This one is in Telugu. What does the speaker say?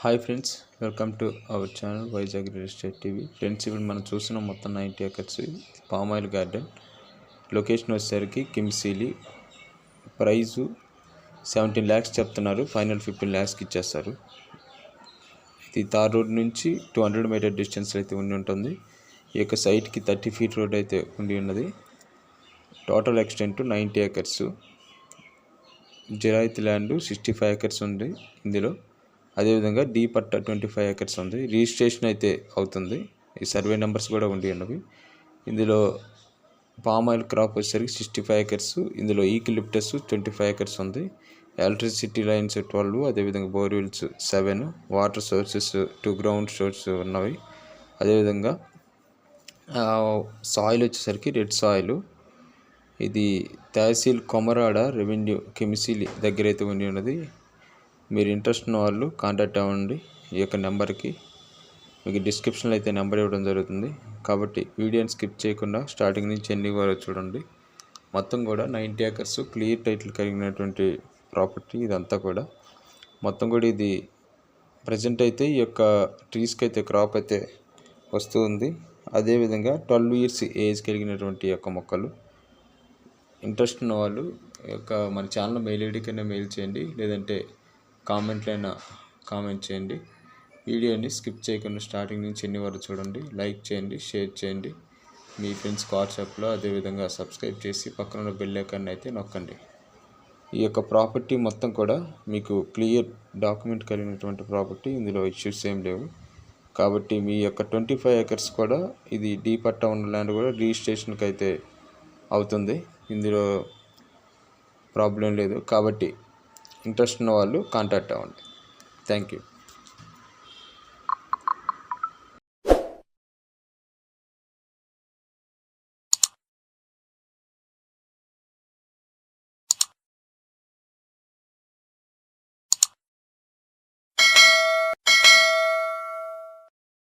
Hi friends, welcome to our channel Vizag real estate TV. Friends, ఇప్పుడు మనం చూస్తున్నాం మొత్తం 90 acres palm oil garden. Location వచ్చేసరికి కిమ్సీలి. ప్రైజు 17 lakhs చెప్తున్నారు, ఫైనల్ 15 lakhsకి ఇచ్చేస్తారు. ఇది తార్ రోడ్ నుంచి 200 meter డిస్టెన్స్ అయితే ఉండి ఉంటుంది. ఈ యొక్క సైట్కి 30 feet రోడ్ అయితే ఉండి ఉన్నది. Total extent 90 acres. జిరాయితీ ల్యాండ్ 65 acres ఉంది ఇందులో. అదేవిధంగా డీ పట్ట 25 acres ఉంది. రిజిస్ట్రేషన్ అయితే అవుతుంది. ఈ సర్వే నెంబర్స్ కూడా ఉండి ఉన్నవి. ఇందులో పామ్ ఆయిల్ క్రాప్ వచ్చేసరికి 65 acres. ఇందులో ఈక్లిప్టస్ 25 acres ఉంది. ఎలక్ట్రిసిటీ లైన్స్ 12, అదేవిధంగా borewells 7, water sources 2 ground source ఉన్నవి. అదేవిధంగా సాయిల్ వచ్చేసరికి రెడ్ సాయిల్. ఇది తహసీల్ కొమరాడ రెవెన్యూ కిమిసిలి దగ్గర అయితే ఉండి ఉన్నది. మీరు ఇంట్రెస్ట్ ఉన్న వాళ్ళు కాంటాక్ట్ అవ్వండి. ఈ యొక్క నెంబర్కి మీకు డిస్క్రిప్షన్లో అయితే నెంబర్ ఇవ్వడం జరుగుతుంది. కాబట్టి వీడియోని స్కిప్ చేయకుండా స్టార్టింగ్ నుంచి ఎన్ని వరకు చూడండి. మొత్తం కూడా 90 acres క్లియర్ టైటిల్ కలిగినటువంటి ప్రాపర్టీ ఇదంతా కూడా. మొత్తం కూడా ఇది ప్రజెంట్ అయితే ఈ యొక్క ట్రీస్కి అయితే క్రాప్ అయితే వస్తూ ఉంది. అదేవిధంగా 12 years ఏజ్ కలిగినటువంటి యొక్క మొక్కలు. ఇంట్రెస్ట్ ఉన్న వాళ్ళు యొక్క మన ఛానల్ మెయిల్ ఐడికైనా మెయిల్ చేయండి, లేదంటే కామెంట్లో అయినా కామెంట్ చేయండి. వీడియోని స్కిప్ చేయకుండా స్టార్టింగ్ నుంచి ఎన్ని వరకు చూడండి. లైక్ చేయండి, షేర్ చేయండి మీ ఫ్రెండ్స్కి వాట్సాప్లో. అదేవిధంగా సబ్స్క్రైబ్ చేసి పక్కన ఉన్న బెల్ ఐకాన్ అయితే నొక్కండి. ఈ యొక్క ప్రాపర్టీ మొత్తం కూడా మీకు క్లియర్ డాక్యుమెంట్ కలిగినటువంటి ప్రాపర్టీ. ఇందులో ఇష్యూస్ ఏం లేవు. కాబట్టి మీ యొక్క 25 acres కూడా ఇది డీ పట్టా ఉన్న ల్యాండ్ కూడా రిజిస్ట్రేషన్కి అయితే అవుతుంది. ఇందులో ప్రాబ్లం లేదు. కాబట్టి ఇంట్రెస్ట్ ఉన్న వాళ్ళు కాంటాక్ట్ అవ్వండి. Thank you.